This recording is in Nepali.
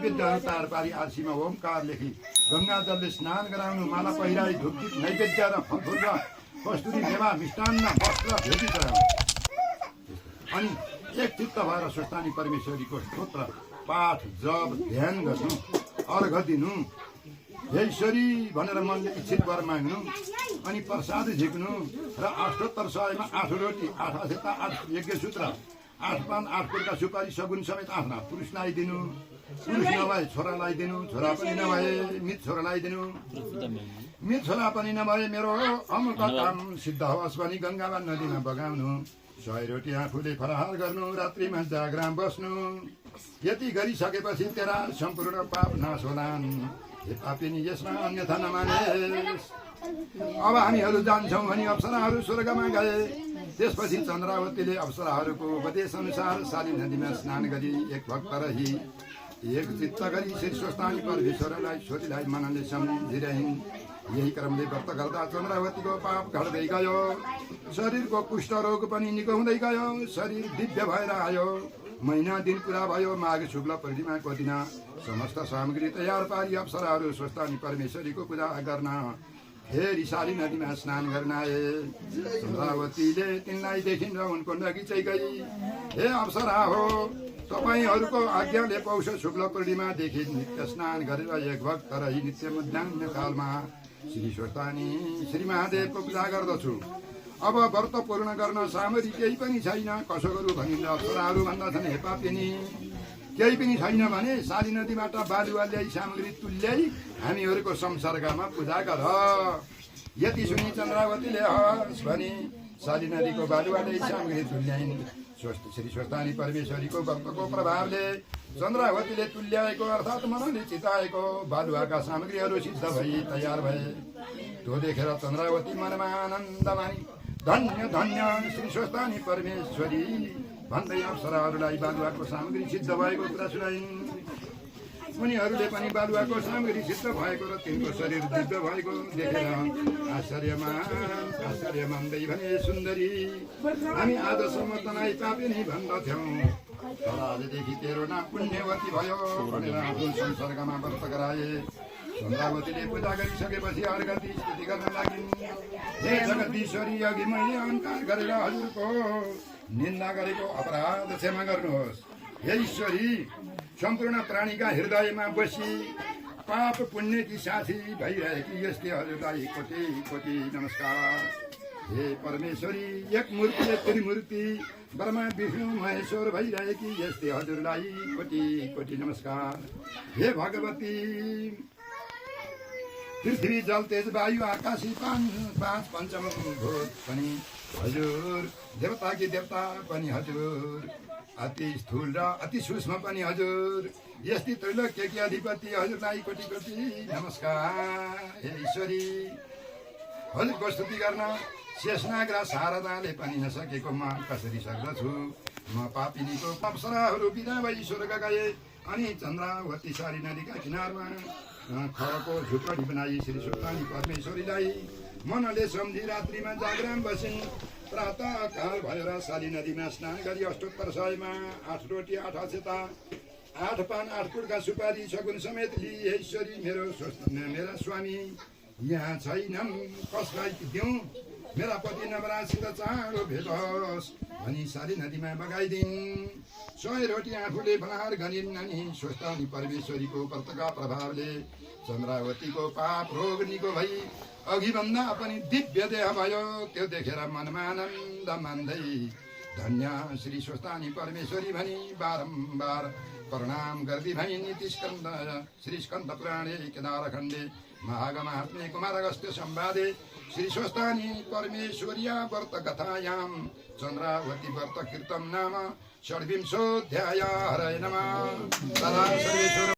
नैवेद्यहरू तार पारी आरसीमा ओमकार लेखी गंगा जलले स्नान गराउनु माला पहिराई धुपदीप नैवेद्य र फलफुल र कस्तुरी मेवा मिष्टान्न वस्त्र भेटी गराउनु अनि एक चित्त भएर स्वस्थानी परमेश्वरीको स्तोत्र पाठ जप ध्यान गर्नु अर्घ दिनु ईश्वरी भनेर मनले इच्छित वर माग्नु अनि प्रसाद झिक्नु र अष्टोत्तर सयमा 8 रोटी 8 अक्षता 8 यज्ञ सूत्र 8 पान 8 कुर्का सुपारी सगुन समेत आफ्ना पुरुषलाई दिनु पुरुष नभए छोरालाई दिनु छोरा पनि नभए मित छोरालाई दिनु मित छोरा पनि नभए मेरो अमुक काम सिद्ध होस् भनी गंगावा नदीमा बगाउनु 100 रोटी आफूले फराहार गर्नु रात्रिमा जागराम बस्नु यति गरिसकेपछि तेरा सम्पूर्ण पाप नाश होलान् हे पापिनी यसमा अन्यथा नमानेस् अब हामीहरू जान्छौँ भनी अप्सराहरू स्वर्गमा गए त्यसपछि चन्द्रावतीले अप्सराहरूको उपदेश अनुसार साली नदीमा स्नान गरी एक भक्त रही एक चित्त गरी श्री स्वस्थानी परमेश्वरलाई छोरीलाई मनले सम्झिरहिन् यही क्रमले व्रत गर्दा चन्द्रावतीको पाप घट्दै गयो शरीरको कुष्ठ रोग पनि निको हुँदै गयो शरीर दिव्य भएर आयो महिना दिन पुरा भयो माघ शुक्ल पूर्णिमाको दिन समस्त सामग्री तयार पारी अप्सराहरू स्वस्थानी परमेश्वरीको पूजा गर्न फेरि साली नदीमा स्नान गर्न आए चन्द्रावतीले तिनलाई देखिन् र उनको नगिचै गई हे अप्सरा हो तपाईहरूको आज्ञाले पौष शुक्ल पूर्णिमादेखि नित्य स्नान गरेर एक भक्त रही नित्य मध्याह्न कालमा श्री स्वस्थानी श्री महादेवको पूजा गर्दछु अब व्रत पूर्ण गर्न सामग्री केही पनि छैन कसो गरौँ भनिन्छ अप्सराहरू भन्दछन् हे पापिनी केही पनि छैन भने साली नदीबाट बालुवा ल्याई सामग्री तुल्याई हामीहरूको संसर्गमा पूजा गर यति सुनि चन्द्रावतीले हस् भनी साली नदीको बालुवा ल्याई सामग्री तुल्याइन् श्री स्वस्थानी परमेश्वरीको व्रतको प्रभावले चन्द्रावतीले तुल्याएको अर्थात् मनले चिताएको बालुवाका सामग्रीहरू सिद्ध भई तयार भए त्यो देखेर चन्द्रावती मनमा आनन्द मानी धन्य धन्य श्री स्वस्थानी परमेश्वरी भन्दै अप्सराहरूलाई बालुवाको सामग्री सिद्ध भएको कुरा सुनाइन् उनीहरूले पनि बालुवाको सामग्री सिद्ध भएको र तिनको शरीर दिव्य भएको देखेर आश्चर्य मान्दै भने सुन्दरी हामी आजसम्म तँलाई पापिनी भन्दथ्यौँ तर आजदेखि तेरो नाम पुण्यवती भयो भनेर आफ्नो संसर्गमा व्रत गराए चन्द्रावतीले पूजा गरिसकेपछि अर्घती स्तुति गर्न लागिन् हे जगदीश्वरी अघि मैले अहङ्कार गरेर हजुरको निन्दा गरेको अपराध क्षमा गर्नुहोस् हे ईश्वरी सम्पूर्ण प्राणीका हृदयमा बसी पाप पुण्यकी साथी भइरहेकी यस्तै हजुरलाई कोटि कोटि नमस्कार हे परमेश्वरी एक मूर्ति त्रिमूर्ति ब्रह्मा विष्णु महेश्वर भइरहेकी यस्तै हजुरलाई कोटि कोटि नमस्कार हे भगवती पृथ्वी जल तेज वायु आकाशी पाँच पञ्चम भूत पनि हजुर देवताकी देवता पनि हजुर अति स्थूल र अति सूक्ष्म पनि हजुर यस्तै त्रैलोक्यकी अधिपति हजुरलाई कोटि कोटि नमस्कार हे ईश्वरी हजुरको स्तुति गर्न शेषनाग र शारदाले पनि नसकेको म कसरी सक्दछु म पापिनीको अप्सराहरू बिदा भई स्वर्ग गए अनि चन्द्रावती सारी नदीका किनारमा खरको झुपडी बनाई श्री स्वस्थानी परमेश्वरीलाई मनले सम्झी रात्रिमा जागराम बसिन् प्रातः काल भएर साली नदीमा स्नान गरी अष्टोत्तर सयमा 8 रोटी 8 अक्षता 8 पान 8 कुर्का सुपारी सगुन समेत लिई ईश्वरी मेरा स्वामी यहाँ छैनन् कसलाई दिउँ मेरा पति नवराजसित चाँडो भेट होस् भनी साली नदीमा बगाइदिन् 100 रोटी आफूले फलाहार गरिन् अनि स्वस्थानी परमेश्वरीको व्रतका प्रभावले चन्द्रावतीको पाप रोग निको भई अघि भन्दा पनि दिव्य देह भयो त्यो देखेर मनमा आनन्द मान्दै धन्य श्री स्वस्थानी परमेश्वरी भनी बारम्बार प्रणाम गर्दै भई नीति स्कन्द श्री स्कन्द पुराणे केदारखण्डे महागमात्मे कुमारगस्त्य संवादे श्री स्वस्थानी परमेश्वर्या व्रत कथायां चन्द्रावती व्रत कीर्तन नाम षड्विंशोऽध्याय हरये नमः।